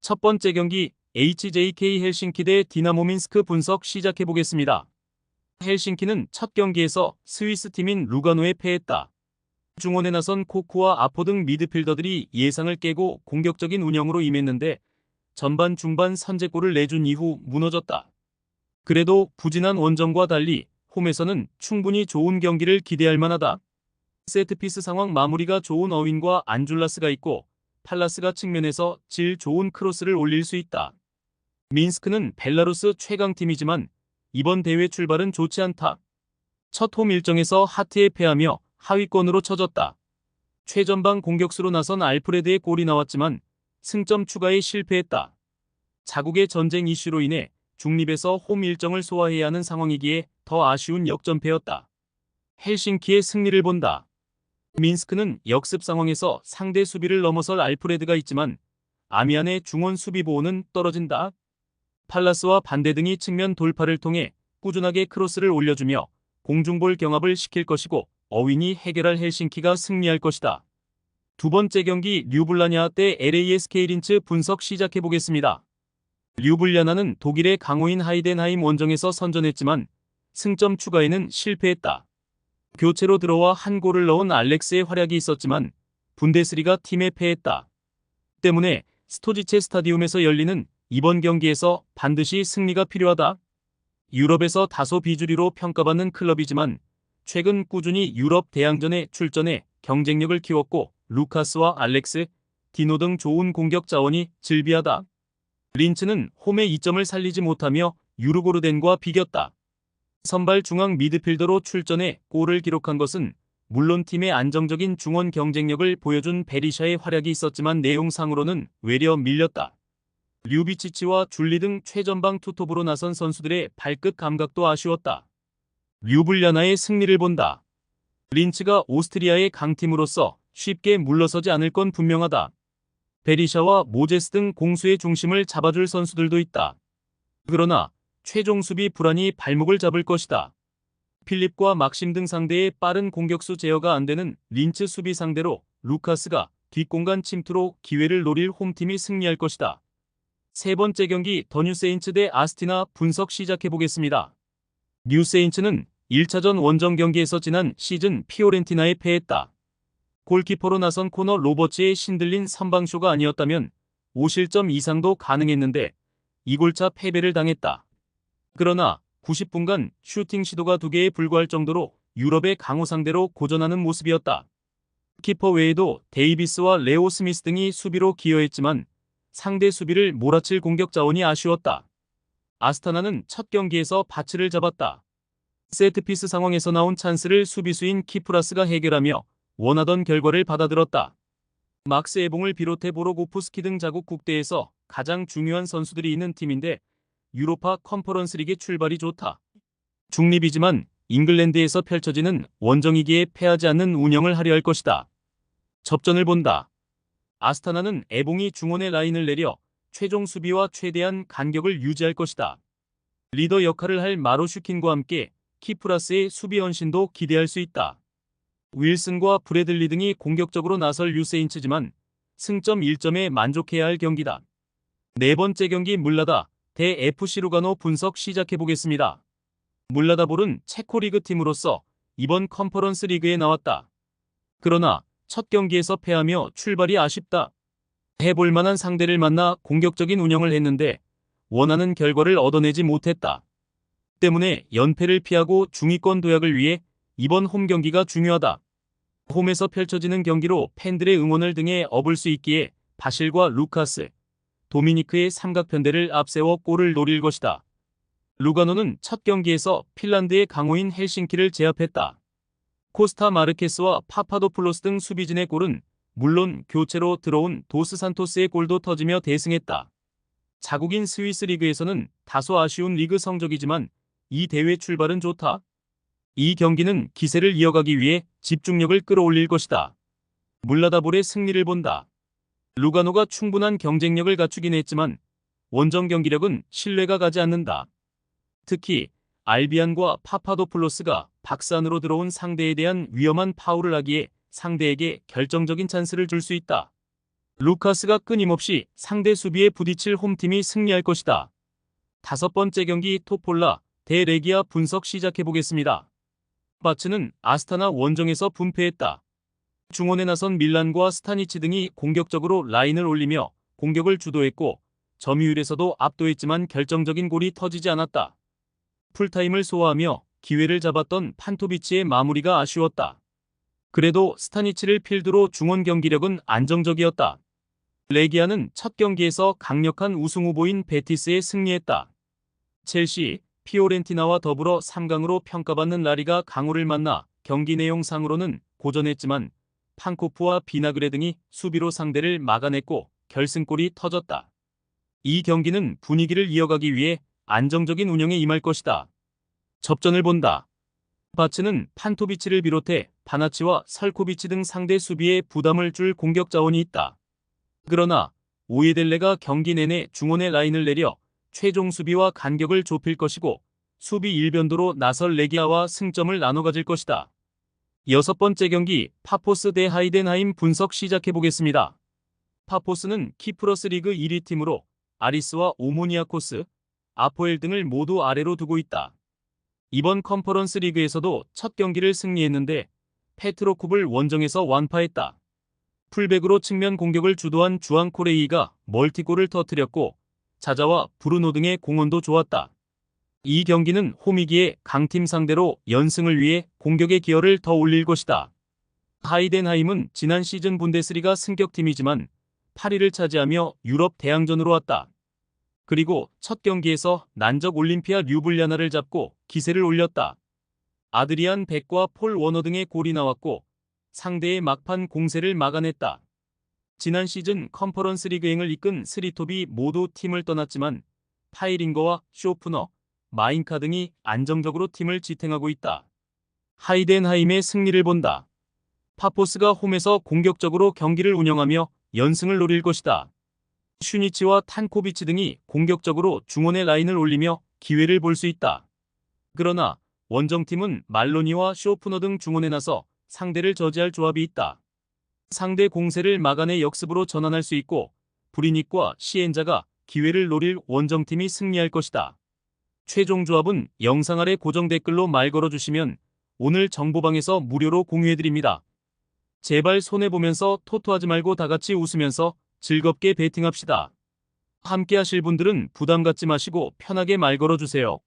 첫 번째 경기 HJK 헬싱키 대 디나모 민스크 분석 시작해보겠습니다. 헬싱키는 첫 경기에서 스위스 팀인 루가노에 패했다. 중원에 나선 코쿠와 아포 등 미드필더들이 예상을 깨고 공격적인 운영으로 임했는데 전반 중반 선제골을 내준 이후 무너졌다. 그래도 부진한 원정과 달리 홈에서는 충분히 좋은 경기를 기대할 만하다. 세트피스 상황 마무리가 좋은 어윈과 안줄라스가 있고 팔라스가 측면에서 질 좋은 크로스를 올릴 수 있다. 민스크는 벨라루스 최강팀이지만 이번 대회 출발은 좋지 않다. 첫 홈 일정에서 하트에 패하며 하위권으로 처졌다. 최전방 공격수로 나선 알프레드의 골이 나왔지만 승점 추가에 실패했다. 자국의 전쟁 이슈로 인해 중립에서 홈 일정을 소화해야 하는 상황이기에 더 아쉬운 역전패였다. 헬싱키의 승리를 본다. 민스크는 역습 상황에서 상대 수비를 넘어설 알프레드가 있지만 아미안의 중원 수비 보호는 떨어진다. 팔라스와 반대 등이 측면 돌파를 통해 꾸준하게 크로스를 올려주며 공중볼 경합을 시킬 것이고 어윈이 해결할 헬싱키가 승리할 것이다. 두 번째 경기 류블라냐 대 LASK 린츠 분석 시작해보겠습니다. 류블라냐는 독일의 강호인 하이덴하임 원정에서 선전했지만 승점 추가에는 실패했다. 교체로 들어와 한 골을 넣은 알렉스의 활약이 있었지만 분데스리가 팀에 패했다. 때문에 스토지체 스타디움에서 열리는 이번 경기에서 반드시 승리가 필요하다. 유럽에서 다소 비주류로 평가받는 클럽이지만 최근 꾸준히 유럽 대항전에 출전해 경쟁력을 키웠고 루카스와 알렉스, 디노 등 좋은 공격 자원이 즐비하다. 린츠는 홈의 이점을 살리지 못하며 유르고르덴과 비겼다. 선발 중앙 미드필더로 출전해 골을 기록한 것은 물론 팀의 안정적인 중원 경쟁력을 보여준 베리샤의 활약이 있었지만 내용상으로는 외려 밀렸다. 류비치치와 줄리 등 최전방 투톱으로 나선 선수들의 발끝 감각도 아쉬웠다. 류블라냐의 승리를 본다. 린츠가 오스트리아의 강팀으로서 쉽게 물러서지 않을 건 분명하다. 베리샤와 모제스 등 공수의 중심을 잡아줄 선수들도 있다. 그러나 최종 수비 불안이 발목을 잡을 것이다. 필립과 막심 등 상대의 빠른 공격수 제어가 안 되는 린츠 수비 상대로 루카스가 뒷공간 침투로 기회를 노릴 홈팀이 승리할 것이다. 세 번째 경기 더 뉴세인츠 대 아스티나 분석 시작해보겠습니다. 뉴세인츠는 1차전 원정 경기에서 지난 시즌 피오렌티나에 패했다. 골키퍼로 나선 코너 로버츠의 신들린 선방쇼가 아니었다면 5실점 이상도 가능했는데 2골차 패배를 당했다. 그러나 90분간 슈팅 시도가 2개에 불과할 정도로 유럽의 강호 상대로 고전하는 모습이었다. 키퍼 외에도 데이비스와 레오 스미스 등이 수비로 기여했지만 상대 수비를 몰아칠 공격 자원이 아쉬웠다. 아스타나는 첫 경기에서 바치를 잡았다. 세트피스 상황에서 나온 찬스를 수비수인 키프라스가 해결하며 원하던 결과를 받아들었다. 막스 에봉을 비롯해 보로고프스키 등 자국 국대에서 가장 중요한 선수들이 있는 팀인데 유로파 컨퍼런스 리그 출발이 좋다. 중립이지만 잉글랜드에서 펼쳐지는 원정이기에 패하지 않는 운영을 하려 할 것이다. 접전을 본다. 아스타나는 에봉이 중원의 라인을 내려 최종 수비와 최대한 간격을 유지할 것이다. 리더 역할을 할 마로슈킨과 함께 키프라스의 수비 헌신도 기대할 수 있다. 윌슨과 브래들리 등이 공격적으로 나설 뉴세인츠지만 승점 1점에 만족해야 할 경기다. 네 번째 경기 물라다 대 FC 루가노 분석 시작해보겠습니다. 물라다볼은 체코 리그 팀으로서 이번 컨퍼런스 리그에 나왔다. 그러나 첫 경기에서 패하며 출발이 아쉽다. 해볼만한 상대를 만나 공격적인 운영을 했는데 원하는 결과를 얻어내지 못했다. 때문에 연패를 피하고 중위권 도약을 위해 이번 홈 경기가 중요하다. 홈에서 펼쳐지는 경기로 팬들의 응원을 등에 업을 수 있기에 바실과 루카스, 도미니크의 삼각편대를 앞세워 골을 노릴 것이다. 루가노는 첫 경기에서 핀란드의 강호인 헬싱키를 제압했다. 코스타 마르케스와 파파도플로스 등 수비진의 골은 물론 교체로 들어온 도스 산토스의 골도 터지며 대승했다. 자국인 스위스 리그에서는 다소 아쉬운 리그 성적이지만 이 대회 출발은 좋다. 이 경기는 기세를 이어가기 위해 집중력을 끌어올릴 것이다. 물라다볼의 승리를 본다. 루가노가 충분한 경쟁력을 갖추긴 했지만 원정 경기력은 신뢰가 가지 않는다. 특히 알비안과 파파도플로스가 박스 안으로 들어온 상대에 대한 위험한 파울을 하기에 상대에게 결정적인 찬스를 줄 수 있다. 루카스가 끊임없이 상대 수비에 부딪힐 홈팀이 승리할 것이다. 다섯 번째 경기 토폴라 대 레기아 분석 시작해보겠습니다. 바츠는 아스타나 원정에서 분패했다. 중원에 나선 밀란과 스타니치 등이 공격적으로 라인을 올리며 공격을 주도했고 점유율에서도 압도했지만 결정적인 골이 터지지 않았다. 풀타임을 소화하며 기회를 잡았던 판토비치의 마무리가 아쉬웠다. 그래도 스타니치를 필두로 중원 경기력은 안정적이었다. 레기아는 첫 경기에서 강력한 우승 후보인 베티스에 승리했다. 첼시, 피오렌티나와 더불어 3강으로 평가받는 라리가 강호를 만나 경기 내용상으로는 고전했지만 판코프와 비나그레 등이 수비로 상대를 막아냈고 결승골이 터졌다. 이 경기는 분위기를 이어가기 위해 안정적인 운영에 임할 것이다. 접전을 본다. 바츠는 판토비치를 비롯해 바나치와 설코비치 등 상대 수비에 부담을 줄 공격 자원이 있다. 그러나 오예델레가 경기 내내 중원의 라인을 내려 최종 수비와 간격을 좁힐 것이고 수비 일변도로 나설 레기아와 승점을 나눠 가질 것이다. 여섯 번째 경기 파포스 대 하이덴하임 분석 시작해보겠습니다. 파포스는 키프러스 리그 1위 팀으로 아리스와 오모니아코스, 아포엘 등을 모두 아래로 두고 있다. 이번 컨퍼런스 리그에서도 첫 경기를 승리했는데 페트로쿰을 원정에서 완파했다. 풀백으로 측면 공격을 주도한 주앙 코레이가 멀티골을 터뜨렸고 자자와 브루노 등의 공헌도 좋았다. 이 경기는 홈이기에 강팀 상대로 연승을 위해 공격의 기여를 더 올릴 것이다. 하이덴하임은 지난 시즌 분데스리가 승격팀이지만 8위를 차지하며 유럽 대항전으로 왔다. 그리고 첫 경기에서 난적 올림피아 류블리아나를 잡고 기세를 올렸다. 아드리안 백과 폴 워너 등의 골이 나왔고 상대의 막판 공세를 막아냈다. 지난 시즌 컨퍼런스 리그행을 이끈 스리톱이 모두 팀을 떠났지만 파이링거와 쇼프너, 마인카 등이 안정적으로 팀을 지탱하고 있다. 하이덴하임의 승리를 본다. 파포스가 홈에서 공격적으로 경기를 운영하며 연승을 노릴 것이다. 슈니치와 탄코비치 등이 공격적으로 중원의 라인을 올리며 기회를 볼 수 있다. 그러나 원정팀은 말로니와 쇼프너 등 중원에 나서 상대를 저지할 조합이 있다. 상대 공세를 막아내 역습으로 전환할 수 있고 브리닉과 시엔자가 기회를 노릴 원정팀이 승리할 것이다. 최종 조합은 영상 아래 고정 댓글로 말 걸어주시면 오늘 정보방에서 무료로 공유해드립니다. 제발 손해보면서 토토하지 말고 다같이 웃으면서 즐겁게 베팅합시다. 함께 하실 분들은 부담 갖지 마시고 편하게 말 걸어주세요.